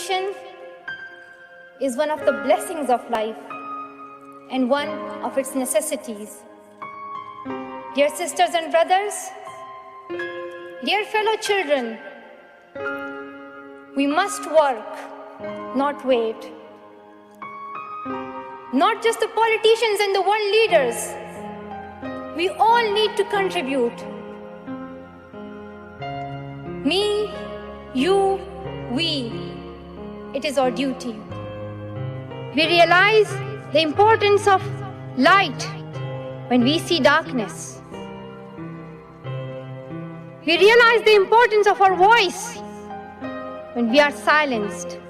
Education is one of the blessings of life and one of its necessities. Dear sisters and brothers, dear fellow children, we must work, not wait. Not just the politicians and the world leaders. We all need to contribute. Me, you, we. It is our duty. We realize the importance of light when we see darkness. We realize the importance of our voice when we are silenced.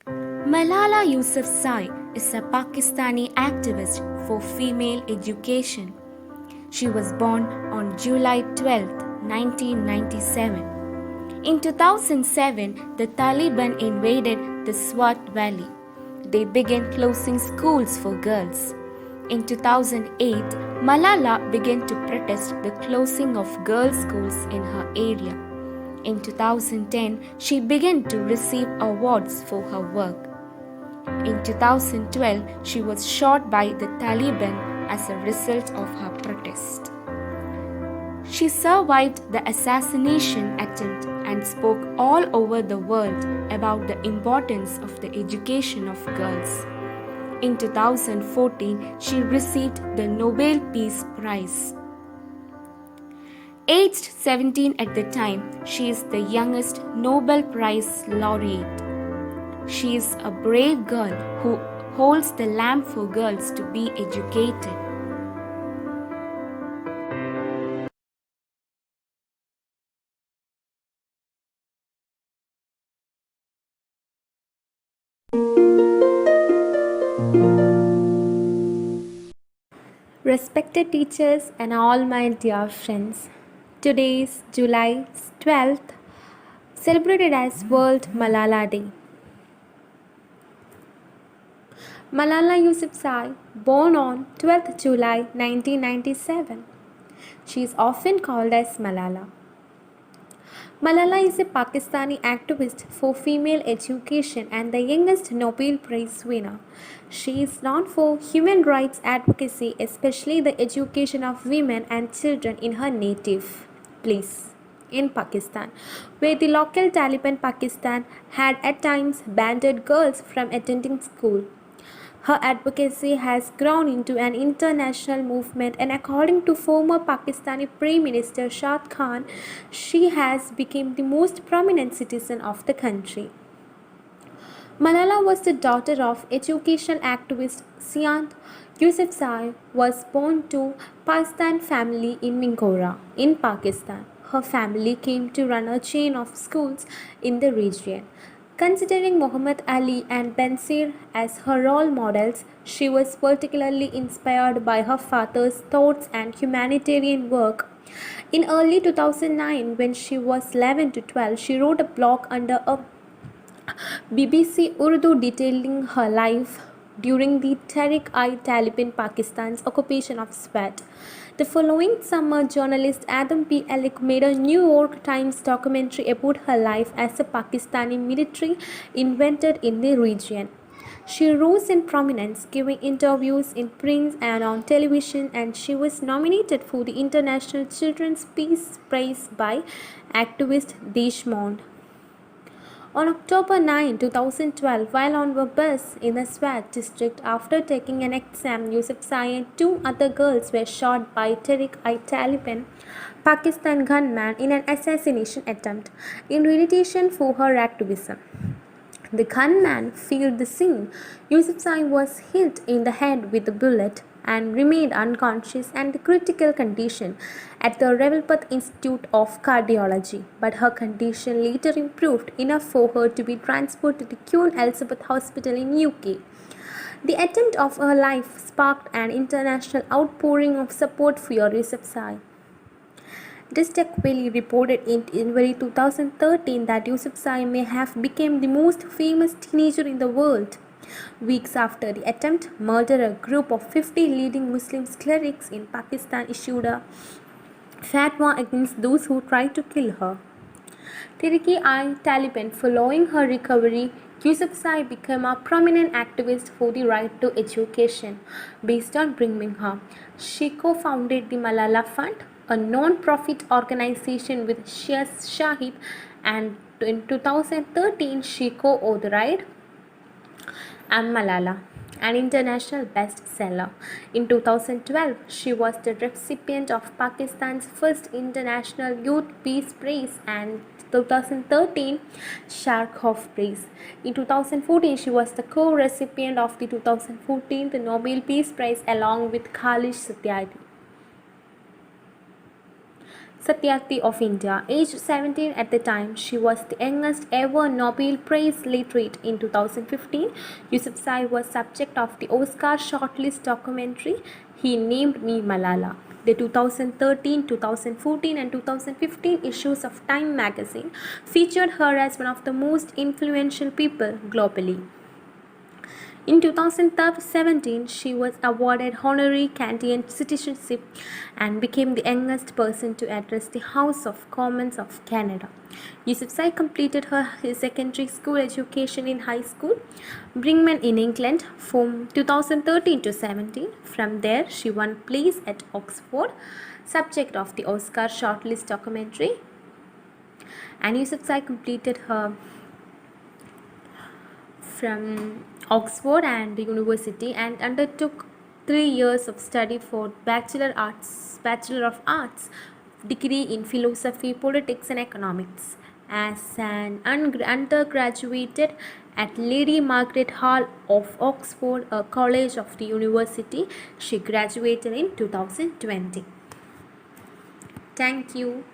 Malala Yousafzai is a Pakistani activist for female education. She was born on July 12, 1997. In 2007, the Taliban invaded the Swat Valley. They began closing schools for girls. In 2008, Malala began to protest the closing of girls' schools in her area. In 2010, she began to receive awards for her work. In 2012, she was shot by the Taliban as a result of her protest. She survived the assassination attempt and spoke all over the world about the importance of the education of girls. In 2014, she received the Nobel Peace Prize. Aged 17 at the time, she is the youngest Nobel Prize laureate. She is a brave girl who holds the lamp for girls to be educated. Respected teachers and all my dear friends, today is July 12th, celebrated as World Malala Day. Malala Yousafzai, born on 12th July 1997. She is often called as Malala. Malala is a Pakistani activist for female education and the youngest Nobel Prize winner. She is known for human rights advocacy, especially the education of women and children in her native place in Pakistan, where the local Taliban Pakistan had at times banned girls from attending school. Her advocacy has grown into an international movement, and according to former Pakistani Prime Minister Shad Khan, she has become the most prominent citizen of the country. Malala was the daughter of education activist Syed Yousafzai. Was born to Pakistan family in Mingora in Pakistan. Her family came to run a chain of schools in the region. Considering Muhammad Ali and Benazir as her role models, she was particularly inspired by her father's thoughts and humanitarian work. In early 2009, when she was 11 to 12, she wrote a blog under a BBC Urdu detailing her life during the Tehrik-i-Taliban Pakistan's occupation of Swat. The following summer, journalist Adam P. Alec made a New York Times documentary about her life as a Pakistani military inventor in the region. She rose in prominence, giving interviews in print and on television, and she was nominated for the International Children's Peace Prize by activist Deshmond. On October 9, 2012, while on a bus in the Swat district after taking an exam, Yousafzai and two other girls were shot by Tehrik-i-Taliban Pakistan gunmen in an assassination attempt in retaliation for her activism. The gunman fled the scene. Yousafzai was hit in the head with a bullet and remained unconscious and critical condition at the Rawalpindi Institute of Cardiology, but her condition later improved enough for her to be transported to Queen Elizabeth Hospital in UK. The attempt of her life sparked an international outpouring of support for Yousafzai. Distakveli reported in January 2013 that Yousafzai may have become the most famous teenager in the world. Weeks after the attempt murder, a group of 50 leading Muslim clerics in Pakistan issued a fatwa against those who tried to kill her. Tehreek-i Taliban. Following her recovery, Yousafzai became a prominent activist for the right to education based on Birmingham. She co-founded the Malala Fund, a non-profit organization with Sheikh Shahid, and in 2013 she co-authored and Malala, an international bestseller. In 2012, she was the recipient of Pakistan's first International Youth Peace Prize and 2013 Sharkov Prize. In 2014, she was the co-recipient of the 2014 Nobel Peace Prize along with Khalish Satyarthi of India. Aged 17 at the time, she was the youngest ever Nobel Prize laureate. In 2015, Yousafzai was subject of the Oscar shortlist documentary He Named Me Malala. The 2013, 2014 and 2015 issues of Time magazine featured her as one of the most influential people globally. In 2017, she was awarded honorary Canadian citizenship and became the youngest person to address the House of Commons of Canada. Yousafzai completed her secondary school education in high school, Birmingham in England from 2013 to 17. From there, she won place at Oxford, subject of the Oscar shortlist documentary. And Yousafzai completed her from Oxford and the University and undertook 3 years of study for Bachelor of Arts degree in Philosophy, Politics and Economics. As an undergraduate at Lady Margaret Hall of Oxford, a college of the university, she graduated in 2020. Thank you.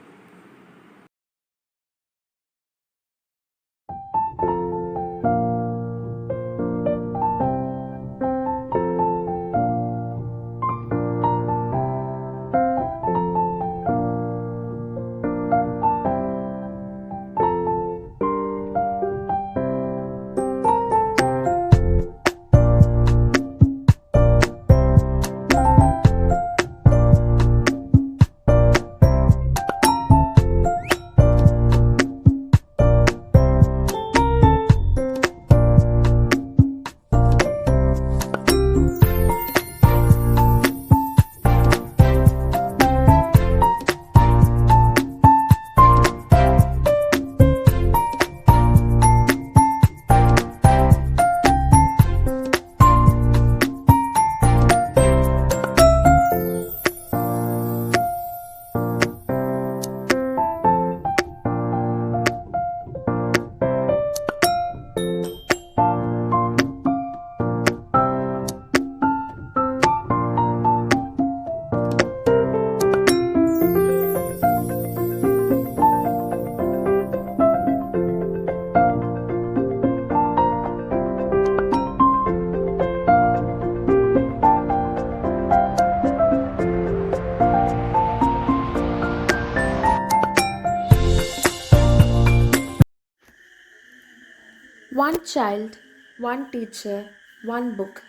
One child, one teacher, one book,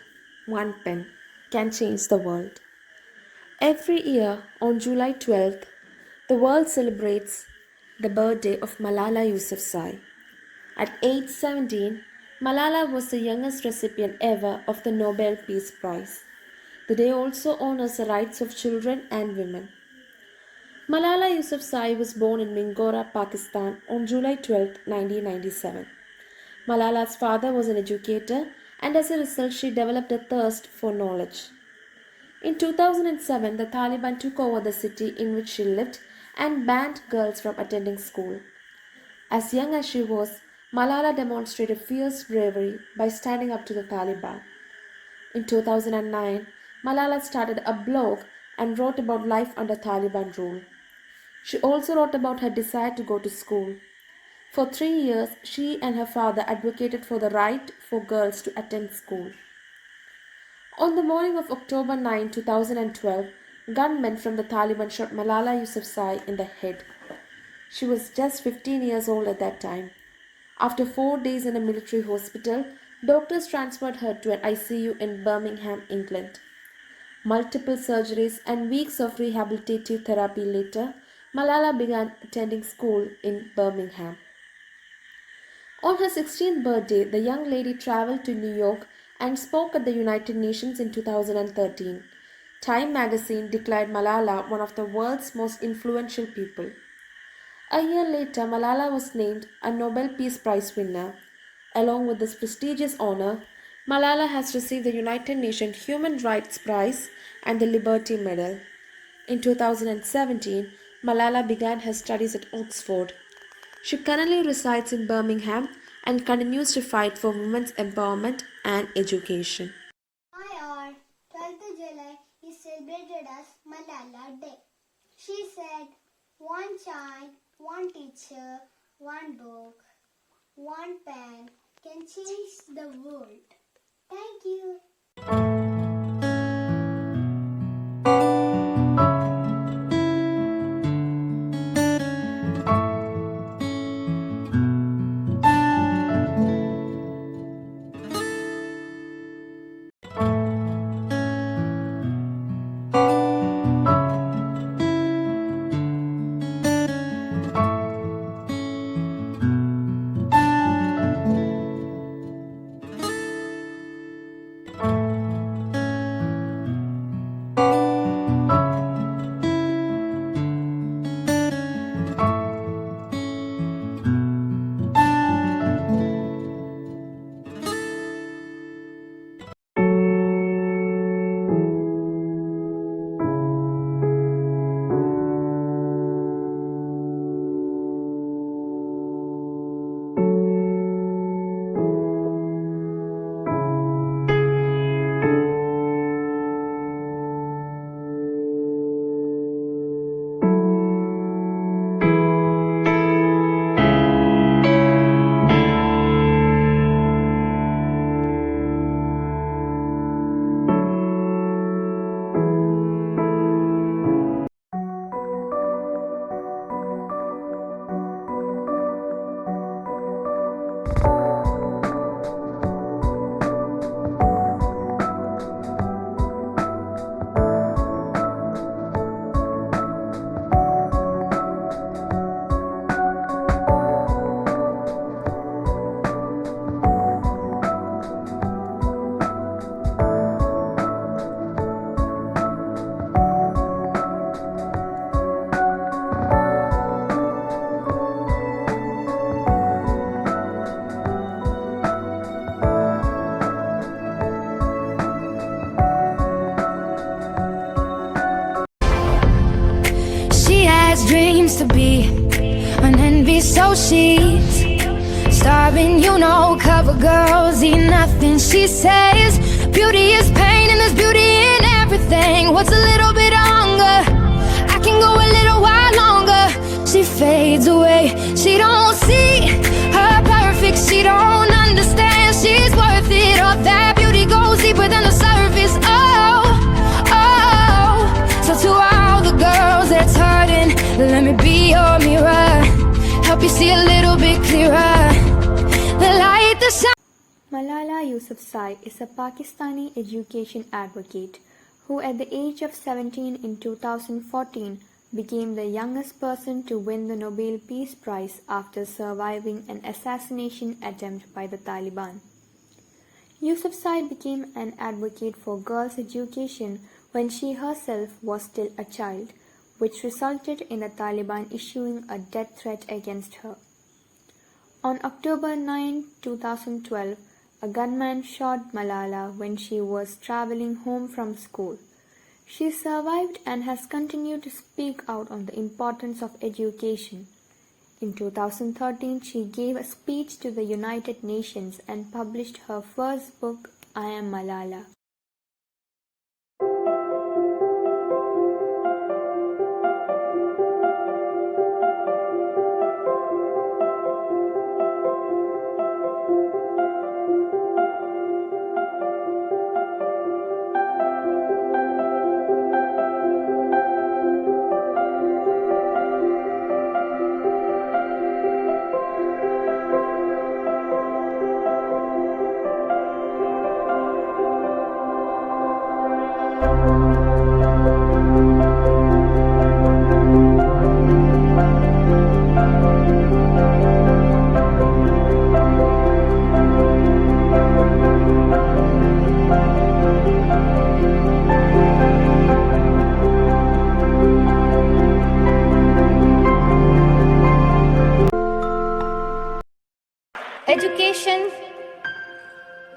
one pen can change the world. Every year on July 12th, the world celebrates the birthday of Malala Yousafzai. At age 17, Malala was the youngest recipient ever of the Nobel Peace Prize. The day also honors the rights of children and women. Malala Yousafzai was born in Mingora, Pakistan on July 12, 1997. Malala's father was an educator, and as a result, she developed a thirst for knowledge. In 2007, the Taliban took over the city in which she lived and banned girls from attending school. As young as she was, Malala demonstrated fierce bravery by standing up to the Taliban. In 2009, Malala started a blog and wrote about life under Taliban rule. She also wrote about her desire to go to school. For 3 years, she and her father advocated for the right for girls to attend school. On the morning of October 9, 2012, gunmen from the Taliban shot Malala Yousafzai in the head. She was just 15 years old at that time. After 4 days in a military hospital, doctors transferred her to an ICU in Birmingham, England. Multiple surgeries and weeks of rehabilitative therapy later, Malala began attending school in Birmingham. On her 16th birthday, the young lady traveled to New York and spoke at the United Nations in 2013. Time magazine declared Malala one of the world's most influential people. A year later, Malala was named a Nobel Peace Prize winner. Along with this prestigious honor, Malala has received the United Nations Human Rights Prize and the Liberty Medal. In 2017, Malala began her studies at Oxford. She currently resides in Birmingham and continues to fight for women's empowerment and education. Hi all, 12th July is celebrated as Malala Day. She said, one child, one teacher, one book, one pen can change the world. Thank you. She has dreams to be an envy, so she's starving, you know. Cover girls eat nothing, she says. Beauty is pain and there's beauty in everything. What's a little bit of hunger? I can go a little while longer. She fades away, she don't see her perfect, she don't understand she's worth it. All that beauty goes deeper than the surface. Oh, oh. So to all the girls that's hurting, let me be your mirror, help you see a little bit clearer. The light, the shine. Malala Yousafzai is a Pakistani education advocate who at the age of 17 in 2014 became the youngest person to win the Nobel Peace Prize after surviving an assassination attempt by the Taliban. Yousafzai became an advocate for girls' education when she herself was still a child, which resulted in the Taliban issuing a death threat against her. On October 9, 2012, a gunman shot Malala when she was traveling home from school. She survived and has continued to speak out on the importance of education. In 2013, she gave a speech to the United Nations and published her first book, I Am Malala.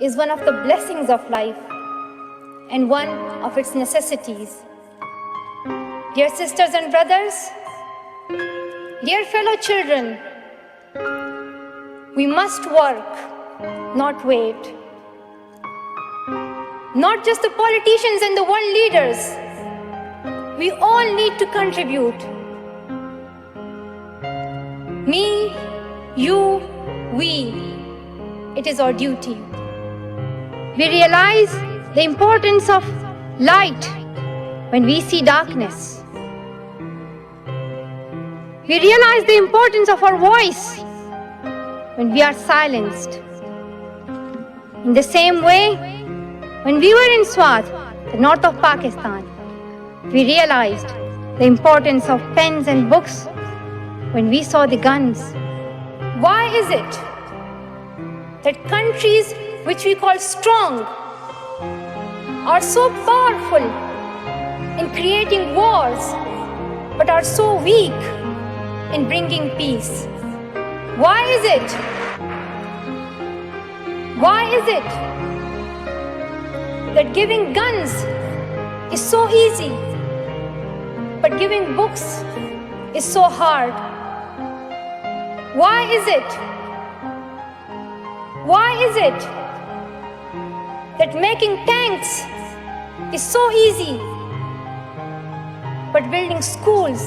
is one of the blessings of life and one of its necessities. Dear sisters and brothers, dear fellow children, we must work, not wait. Not just the politicians and the world leaders. We all need to contribute. Me, you, we. It is our duty. We realize the importance of light when we see darkness. We realize the importance of our voice when we are silenced. In the same way, when we were in Swat, the north of Pakistan, we realized the importance of pens and books when we saw the guns. Why is it that countries which we call strong are so powerful in creating wars but are so weak in bringing peace? Why is it? Why is it that giving guns is so easy, but giving books is so hard? Why is it? Why is it that making tanks is so easy, but building schools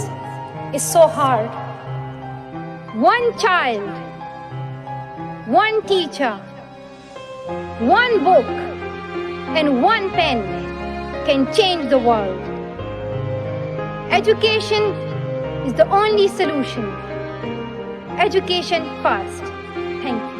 is so hard? One child, one teacher, one book, and one pen can change the world. Education is the only solution. Education first. Thank you.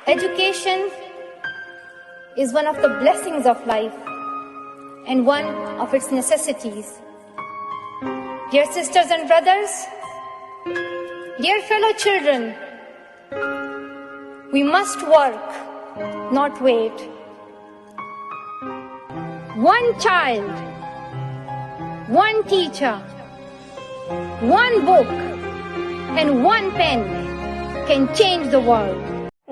Education is one of the blessings of life and one of its necessities. Dear sisters and brothers, dear fellow children, we must work, not wait. One child, one teacher, one book, and one pen can change the world.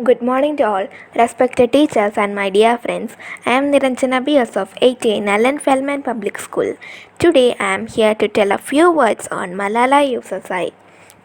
Good morning to all, respected teachers and my dear friends. I am Niranjana BS of 8A Nallan Feldman Public School. Today I am here to tell a few words on Malala Yousafzai.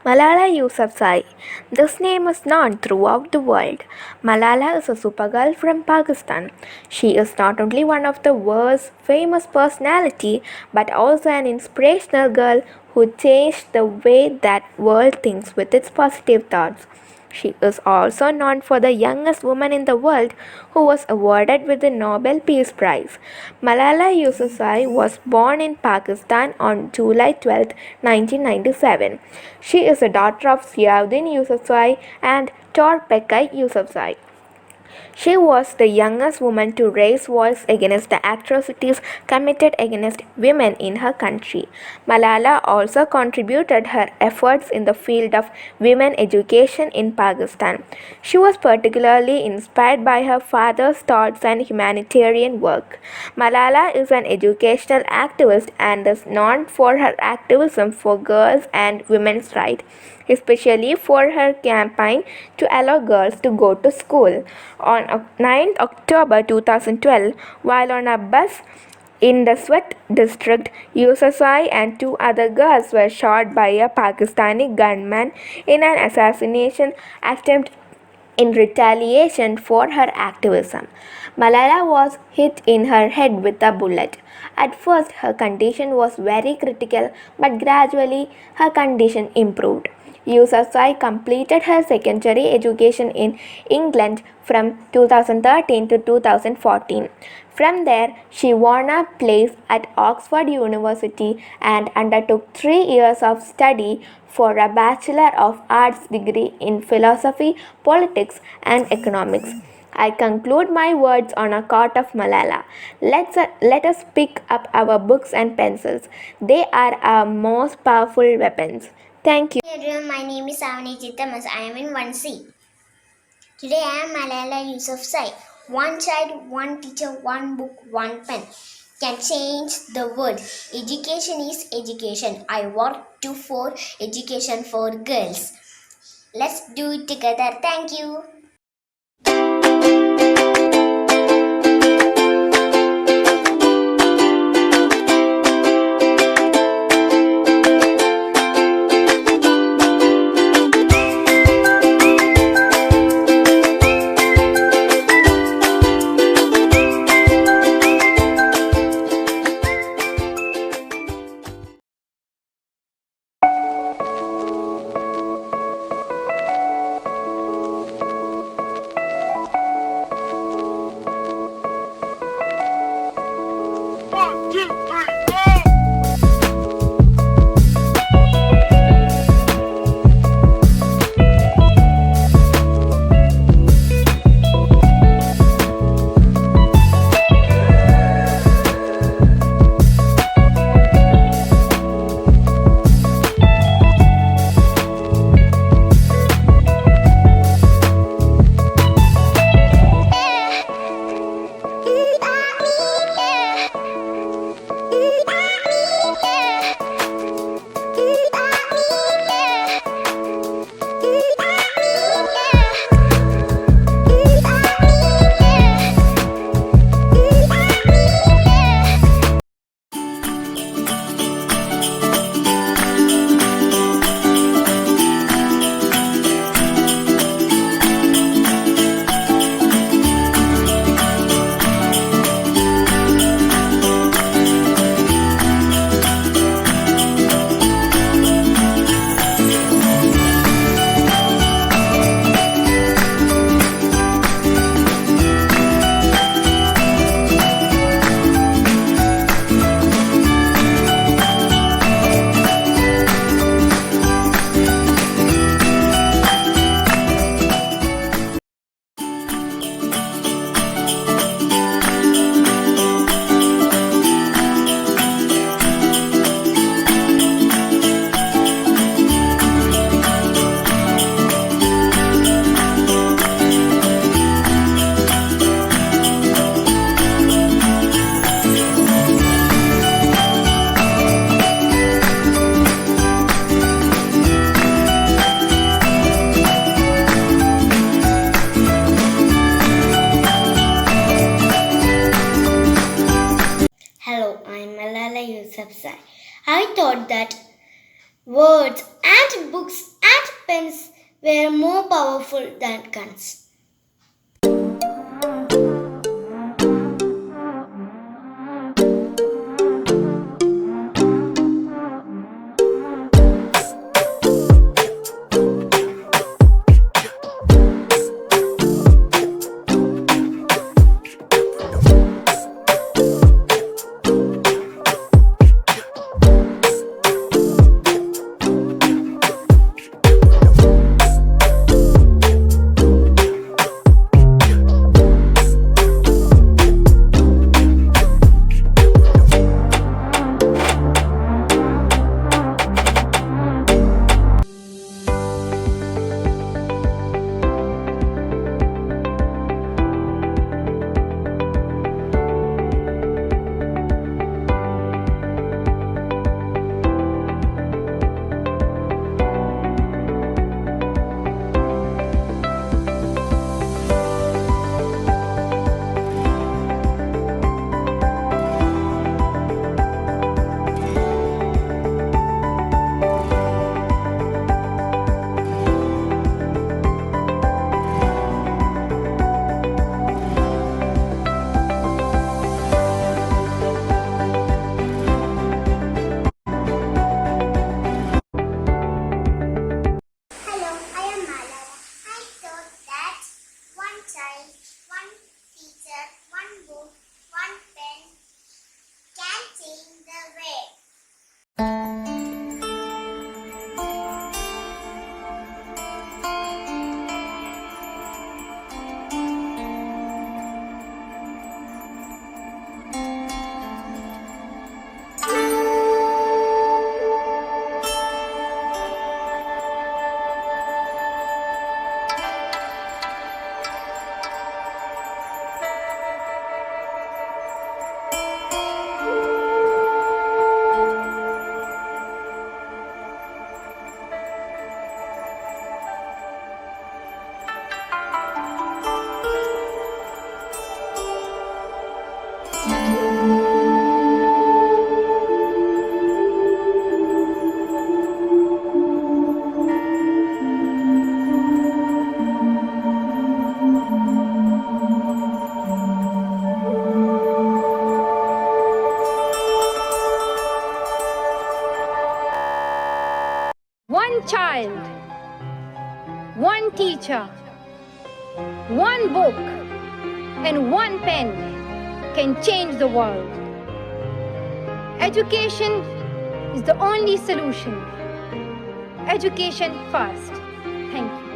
Malala Yousafzai. This name is known throughout the world. Malala is a supergirl from Pakistan. She is not only one of the world's famous personality but also an inspirational girl who changed the way that world thinks with its positive thoughts. She is also known for the youngest woman in the world who was awarded with the Nobel Peace Prize. Malala Yousafzai was born in Pakistan on July 12, 1997. She is a daughter of Ziauddin Yousafzai and Torpekai Yousafzai. She was the youngest woman to raise voice against the atrocities committed against women in her country. Malala also contributed her efforts in the field of women education in Pakistan. She was particularly inspired by her father's thoughts and humanitarian work. Malala is an educational activist and is known for her activism for girls and women's rights, especially for her campaign to allow girls to go to school. On 9th October 2012, while on a bus in the Swat district, Yousafzai and two other girls were shot by a Pakistani gunman in an assassination attempt in retaliation for her activism. Malala was hit in her head with a bullet. At first, her condition was very critical, but gradually her condition improved. Yousafzai completed her secondary education in England from 2013 to 2014. From there, she won a place at Oxford University and undertook 3 years of study for a Bachelor of Arts degree in philosophy, politics, and economics. I conclude my words on a quote of Malala. Let us pick up our books and pencils. They are our most powerful weapons. Thank you. Hey everyone, my name is Avani Chithamas. I am in 1C. Today I am Malala Yousafzai. One child, one teacher, one book, one pen can change the world. Education is education. I work for education for girls. Let's do it together. Thank you. Hello, I am Malala Yousafzai. I thought that words and books and pens were more powerful than guns. One child, one teacher, one book, and one pen can change the world. Education is the only solution. Education first. Thank you.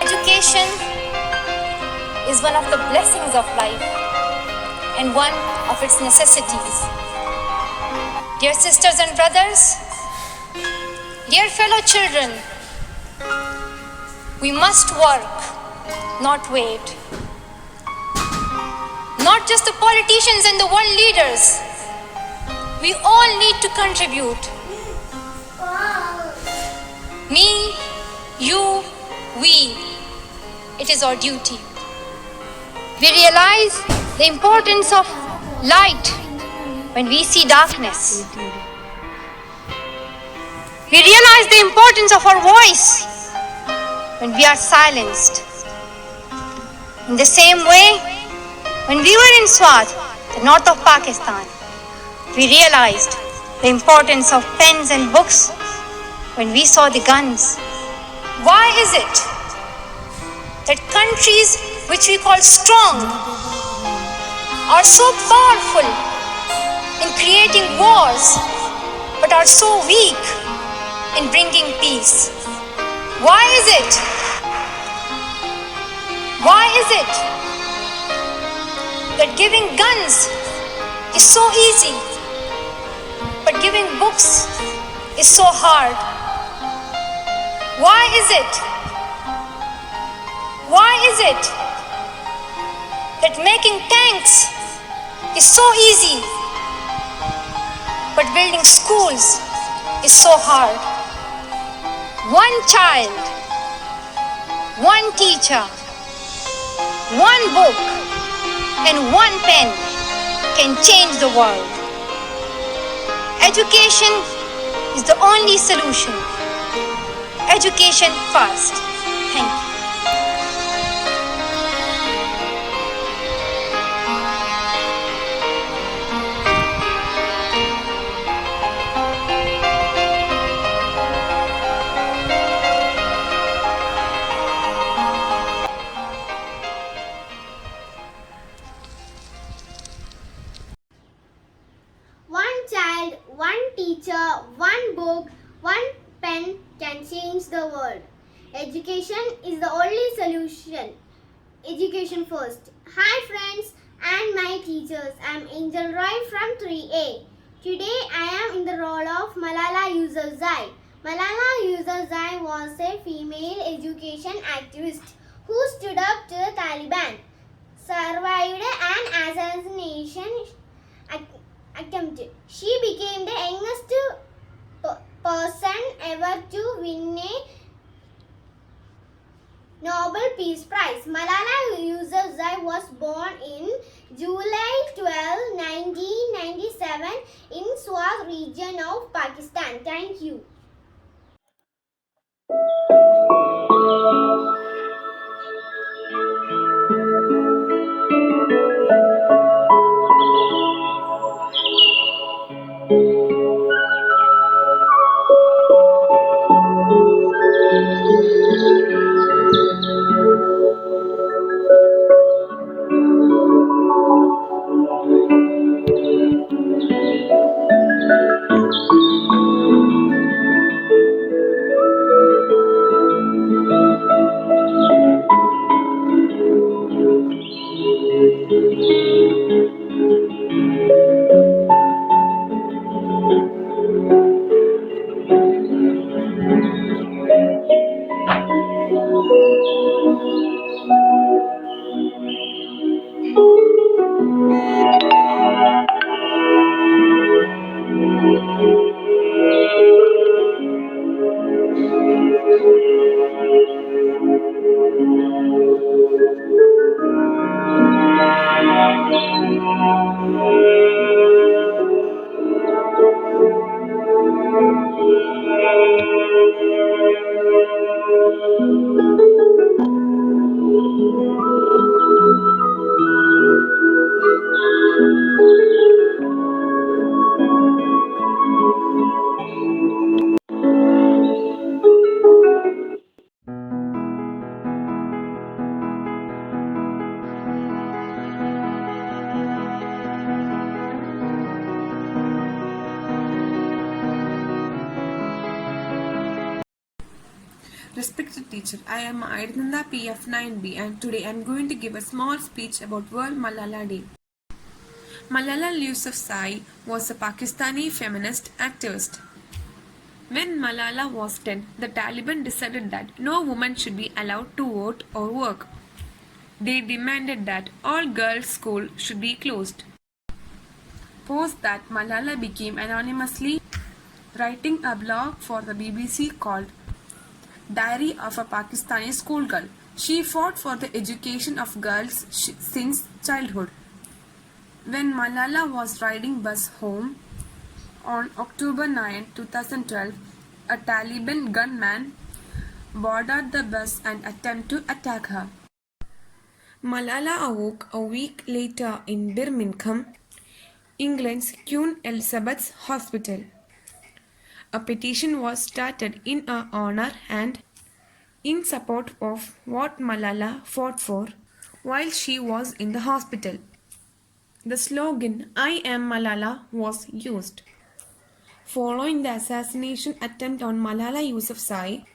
Education is one of the blessings of life and one of its necessities. Dear sisters and brothers, dear fellow children, we must work, not wait. Not just the politicians and the world leaders. We all need to contribute. Me, you, we. It is our duty. We realize the importance of light when we see darkness. We realize the importance of our voice when we are silenced. In the same way, when we were in Swat, the north of Pakistan, we realized the importance of pens and books when we saw the guns. Why is it that countries which we call strong are so powerful in creating wars but are so weak in bringing peace? Why is it? Why is it that giving guns is so easy but giving books is so hard? Why is it? Why is it that making tanks is so easy but building schools is so hard? One child, one teacher, one book, and one pen can change the world. Education is the only solution. Education first. Thank you. One child, one teacher, one book, one pen can change the world. Education is the only solution. Education first. Hi friends and my teachers. I am Angel Roy from 3A. Today I am in the role of Malala Yousafzai. Malala Yousafzai was a female education activist who stood up to the Taliban, survived an assassination attempt. She became the youngest person ever to win a Nobel Peace Prize. Malala Yousafzai was born in July 12, 1997 in Swat region of Pakistan. Thank you. Respected teacher, I am Aidnanda PF9B and today I am going to give a small speech about World Malala Day. Malala Yousafzai was a Pakistani feminist activist. When Malala was 10, the Taliban decided that no woman should be allowed to vote or work. They demanded that all girls' schools should be closed. Post that, Malala became anonymously writing a blog for the BBC called Diary of a Pakistani Schoolgirl. She fought for the education of girls since childhood. When Malala was riding bus home on October 9, 2012, a Taliban gunman boarded the bus and attempted to attack her. Malala awoke a week later in Birmingham, England's Queen Elizabeth's Hospital. A petition was started in her honor and in support of what Malala fought for while she was in the hospital. The slogan "I am Malala" was used. Following the assassination attempt on Malala Yousafzai,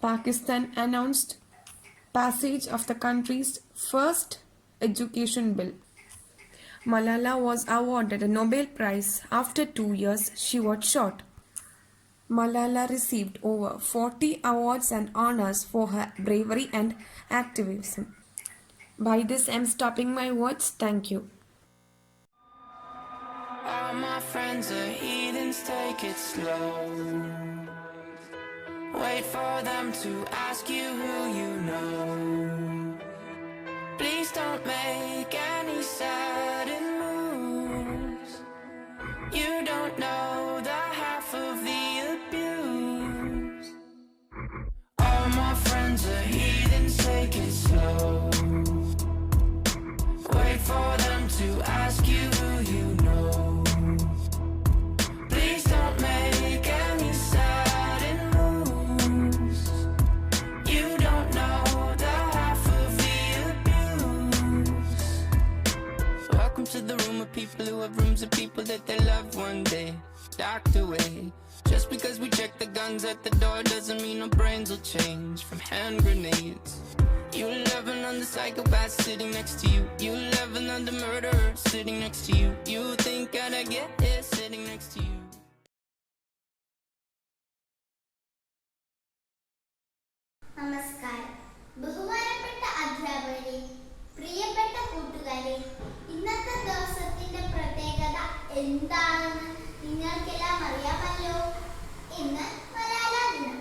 Pakistan announced passage of the country's first education bill. Malala was awarded a Nobel Prize after 2 years she was shot. Malala received over 40 awards and honors for her bravery and activism. By this, I'm stopping my words. Thank you. All my friends are heathens, take it slow. Wait for them to ask you who you know. Please don't make any sudden moves. You don't know the half of the abuse. All my friends are heathens, take it slow. Wait for them to ask you who you know. Please don't make any sudden moves. You don't know the half of the abuse. Welcome to the room of people who have rooms of people that they love one day docked away. Just because we check the guns at the door doesn't mean our brains will change from hand grenades. You love another psychopath sitting next to you. You love another murderer sitting next to you. You think I'd get it sitting next to you. നമസ്കാരം. ബഹുമാനപ്പെട്ട അധ്യാപകരെ, പ്രിയപ്പെട്ട കൂട്ടുകാരെ, ഇന്നത്തെ ദിവസത്തിന്റെ പ്രത്യേകത എന്താണെന്ന് നിങ്ങൾക്കെല്ലാം അറിയാമല്ലോ. ഇന്ന് മലാല ദിനം.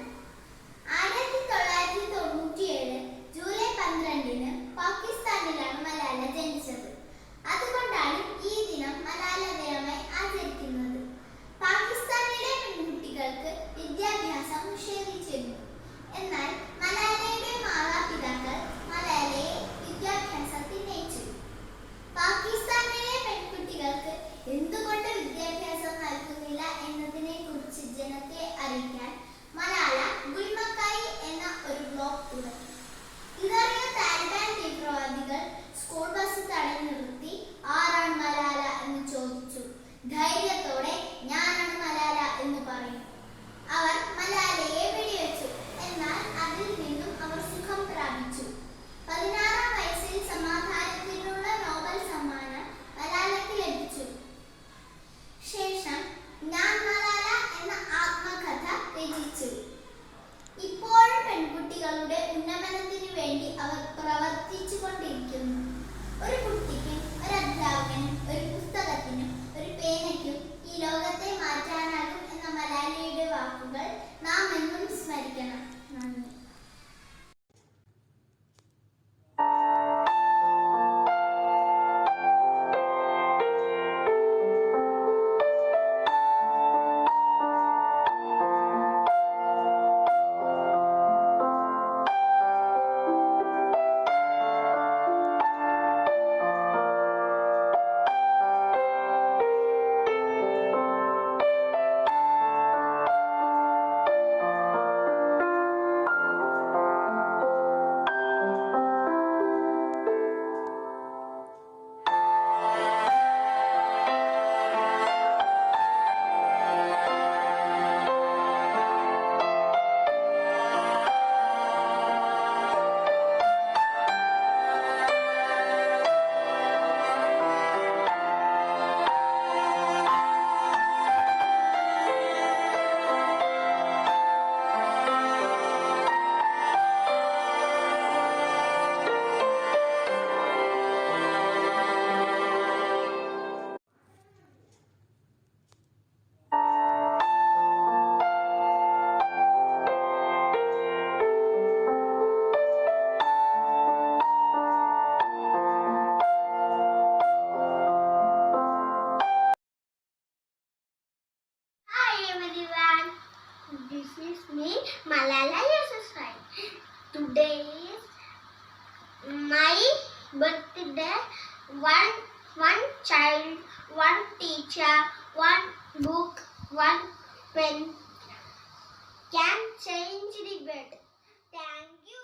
1997 ജൂലൈ 12 പാകിസ്ഥാനിലാണ് മലാല ജനിച്ചത്. അതുകൊണ്ടാണ് ഈ ദിനം മലാല ദിനമായി ആചരിക്കുന്നത്. പാകിസ്ഥാനിലെ പെൺകുട്ടികൾക്ക് വിദ്യാഭ്യാസം നിഷേധിച്ചിരുന്നു. എന്നാൽ മലാലയുടെ മാതാപിതാക്കൾ മലാലയെ വിദ്യാഭ്യാസത്തിന് അയച്ചു. പാകിസ്ഥാനിലെ പെൺകുട്ടികൾക്ക് എന്തുകൊണ്ട് വിദ്യാഭ്യാസം നൽകുന്നില്ല എന്നതിനെ കുറിച്ച് ജനത്തെ അറിയിക്കാൻ മലാല ഗുൽമക്കായി എന്ന ഒരു ബ്ലോഗ് തുടങ്ങി. ഇതറിയ താലിബാൻ തീവ്രവാദികൾ സ്കൂൾ ബസ് തടഞ്ഞു നിർത്തി ആരാണ് മലാല എന്ന് ചോദിച്ചു. ധൈര്യത്തോടെ ഞാനാണ് മലാല എന്ന് പറയും. അവർ മലാലയെ വെടിവെച്ചു. എന്നാൽ അതിൽ നിന്നും അവർ സുഖം പ്രാപിച്ചു. 16-ാം വയസ്സിൽ സമാധാനത്തിനുള്ള നോബൽ സമ്മാനം മലാലയ്ക്ക് ലഭിച്ചു. ശേഷം ഞാൻ മലാല എന്ന ആത്മകഥ രചിച്ചു. ഇപ്പോഴും പെൺകുട്ടികളുടെ ഉന്നമനത്തിനു വേണ്ടി അവർ പ്രവർത്തിച്ചു കൊണ്ടിരിക്കുന്നു. ഒരു കുട്ടിക്കും ഒരു അധ്യാപകനും ഒരു പുസ്തകത്തിനും ഒരു പേനയ്ക്കും ഈ ലോകത്തെ മാറ്റാനാകും എന്ന മലാലയുടെ വാക്കുകൾ നാം എന്നും സ്മരിക്കണം. നന്ദി. This is me, Malala Yousafzai. Today is my birthday. One child, one teacher, one book, one pen can change the world. Thank you.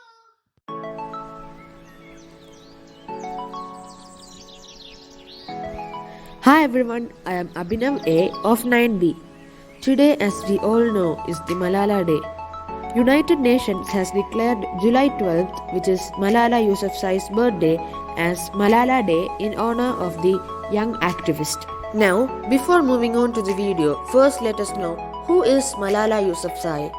Hi everyone, I am Abhinav A of 9B. Today, as we all know, is the Malala Day. United Nations has declared July 12th, which is Malala Yousafzai's birthday, as Malala Day in honor of the young activist. Now, before moving on to the video, first let us know who is Malala Yousafzai.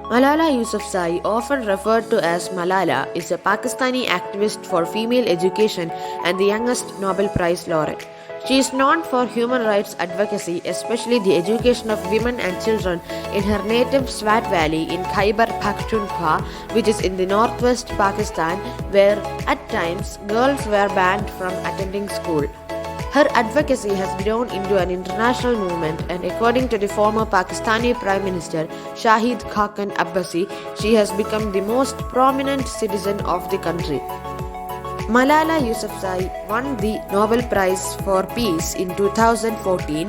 Malala Yousafzai, often referred to as Malala, is a Pakistani activist for female education and the youngest Nobel Prize laureate. She is known for human rights advocacy, especially the education of women and children in her native Swat Valley in Khyber Pakhtunkhwa, which is in the northwest Pakistan, where at times girls were banned from attending school. Her advocacy has grown into an international movement, and according to the former Pakistani Prime Minister Shahid Khaqan Abbasi, she has become the most prominent citizen of the country. Malala Yousafzai won the Nobel Prize for Peace in 2014,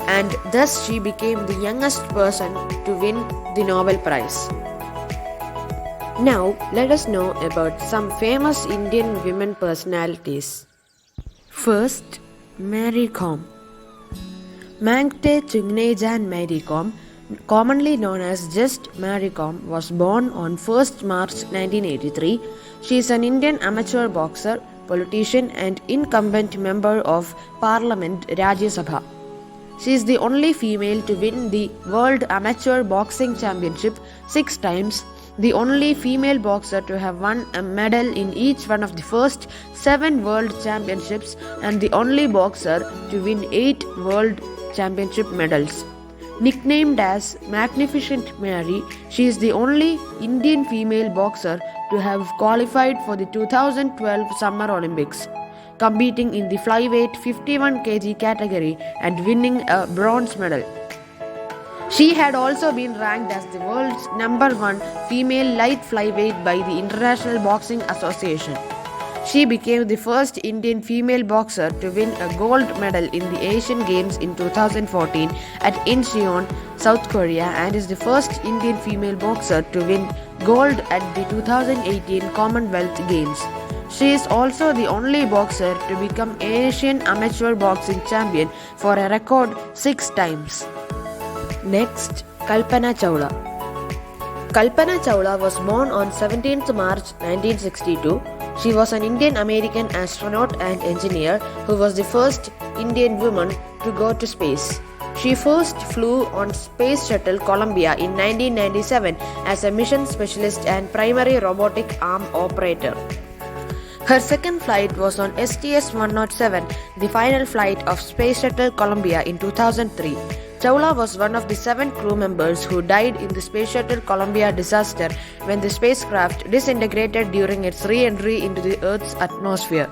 and thus she became the youngest person to win the Nobel Prize. Now, let us know about some famous Indian women personalities. First, Mary Kom. Mangte Chungnejan Mary Kom, commonly known as just Mary Kom, was born on 1st March 1983. She is an Indian amateur boxer, politician and incumbent member of Parliament Rajya Sabha. She is the only female to win the World Amateur Boxing Championship 6 times, the only female boxer to have won a medal in each one of the first 7 World Championships, and the only boxer to win 8 World Championship medals. Nicknamed as Magnificent Mary, she is the only Indian female boxer to have qualified for the 2012 Summer Olympics, competing in the flyweight 51 kg category and winning a bronze medal. She had also been ranked as the world's #1 female light flyweight by the International Boxing Association. She became the first Indian female boxer to win a gold medal in the Asian Games in 2014 at Incheon, South Korea, and is the first Indian female boxer to win gold at the 2018 Commonwealth Games. She is also the only boxer to become Asian amateur boxing champion for a record 6 times. Next, Kalpana Chawla. Kalpana Chawla was born on 17th March 1962. She was an Indian-American astronaut and engineer who was the first Indian woman to go to space. She first flew on Space Shuttle Columbia in 1997 as a mission specialist and primary robotic arm operator. Her second flight was on STS-107, the final flight of Space Shuttle Columbia in 2003. Chawla was one of the 7 crew members who died in the Space Shuttle Columbia disaster when the spacecraft disintegrated during its re-entry into the Earth's atmosphere.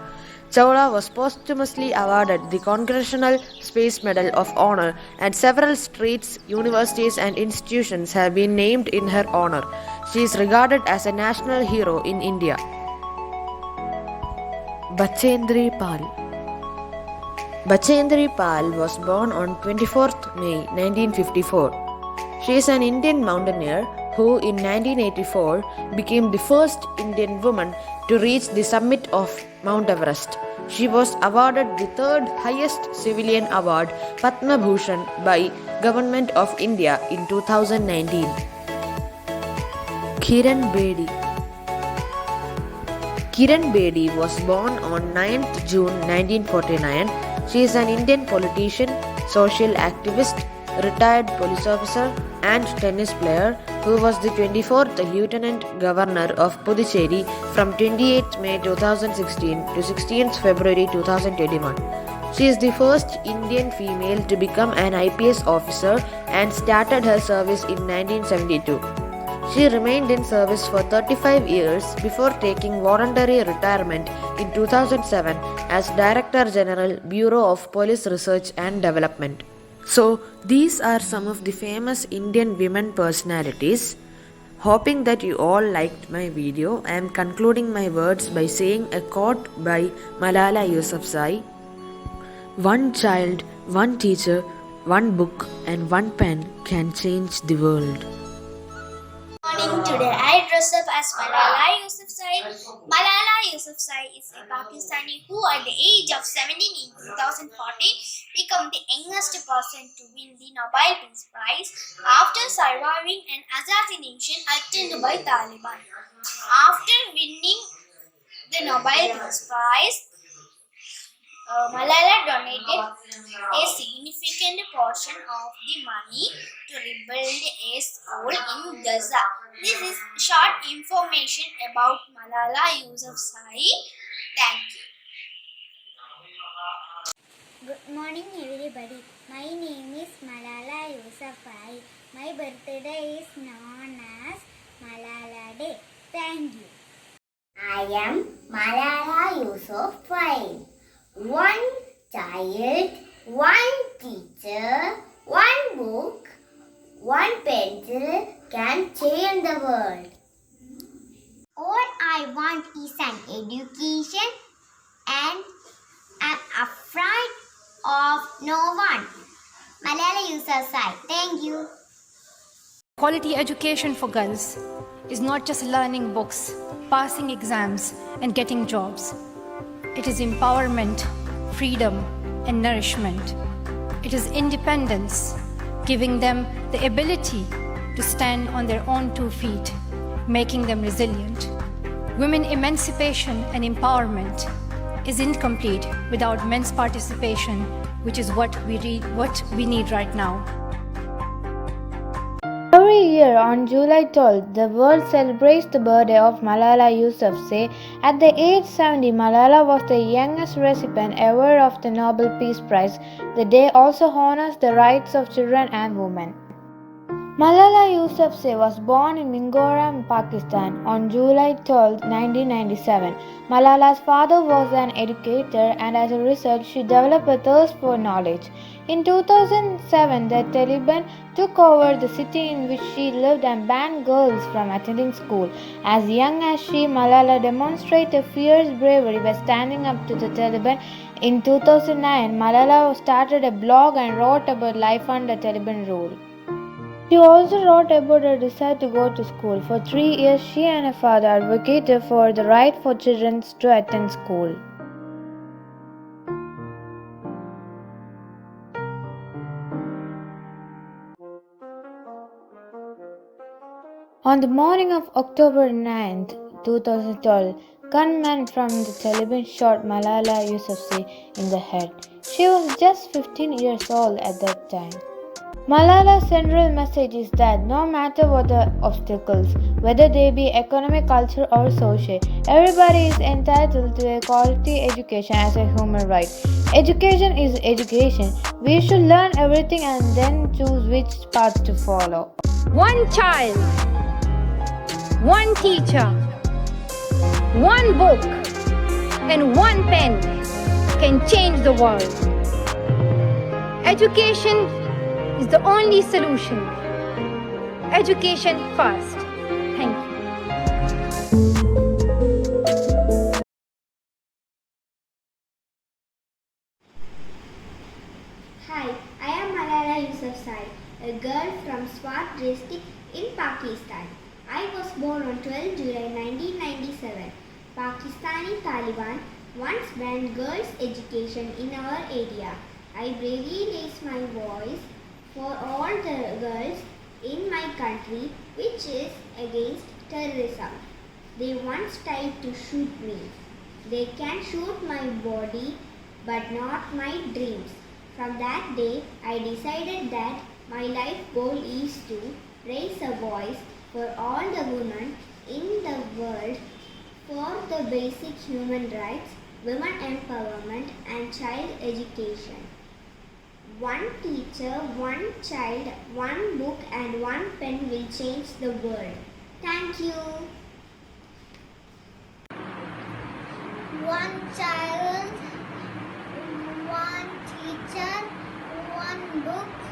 Chawla was posthumously awarded the Congressional Space Medal of Honor, and several streets, universities and institutions have been named in her honor. She is regarded as a national hero in India. Bachendri Pal. Bachendri Pal was born on 24th May 1954. She is an Indian mountaineer who in 1984 became the first Indian woman to reach the summit of Mount Everest. She was awarded the 3rd highest civilian award, Padma Bhushan, by Government of India in 2019. Kiran Bedi. Kiran Bedi was born on 9th June 1949. She is an Indian politician, social activist, retired police officer and tennis player who was the 24th Lieutenant Governor of Puducherry from 28th May 2016 to 16th February 2021. She is the first Indian female to become an IPS officer and started her service in 1972. She remained in service for 35 years before taking voluntary retirement in 2007 as Director General, Bureau of Police Research and Development. So, these are some of the famous Indian women personalities. Hoping that you all liked my video, I am concluding my words by saying a quote by Malala Yousafzai: "One child, one teacher, one book, and one pen can change the world." Morning. Today I dress up as Malala Yousafzai. Malala Yousafzai is a Pakistani who at the age of 17 in 2014 became the youngest person to win the Nobel Peace Prize after surviving an assassination attempted by Taliban. After winning the Nobel Peace Prize, Malala donated a significant portion of the money to rebuild a school in Gaza. This is short information about Malala Yousafzai. Thank you. Good morning, everybody. My name is Malala Yousafzai. My birthday is known as Malala Day. Thank you. I am Malala Yousafzai. One child, one teacher, one book, one pencil can change the world. All I want is an education and I'm afraid of no one. Malala Yousafzai. Thank you. Quality education for girls is not just learning books, passing exams, and getting jobs. It is empowerment, freedom, and nourishment. It is independence, giving them the ability to stand on their own 2 feet, making them resilient. Women emancipation and empowerment is incomplete without men's participation, which is what we need right now. Every year on July 12th, the world celebrates the birthday of Malala Yousafzai. At the age 70, Malala was the youngest recipient ever of the Nobel Peace Prize. The day also honors the rights of children and women. Malala Yousafzai was born in Mingoram, Pakistan on July 12, 1997. Malala's father was an educator and as a result she developed a thirst for knowledge. In 2007, the Taliban took over the city in which she lived and banned girls from attending school. As young as she, Malala demonstrated fierce bravery by standing up to the Taliban. In 2009, Malala started a blog and wrote about life under Taliban rule. She also wrote about her desire to go to school. For 3 years, she and her father advocated for the right for children to attend school. On the morning of October 9, 2012, gunmen from the Taliban shot Malala Yousafzai in the head. She was just 15 years old at that time. Malala's central message is that no matter what the obstacles, whether they be economic, cultural, or social, everybody is entitled to a quality education as a human right. Education is education. We should learn everything and then choose which path to follow. One child, one teacher, one book, and one pen can change the world. Education is the only solution. Education first. Thank you. Hi, I am Malala Yousafzai, a girl from Swat district in Pakistan. I was born on 12 July 1997. Pakistani Taliban once banned girls' education in our area. I bravely raised my voice for all the girls in my country which is against terrorism. They once tried to shoot me. They can shoot my body but not my dreams. From that day, I decided that my life goal is to raise a voice for all the women in the world for the basic human rights, women empowerment and child education. One teacher, one child, one book and one pen will change the world. Thank you. One child, one teacher, one one book,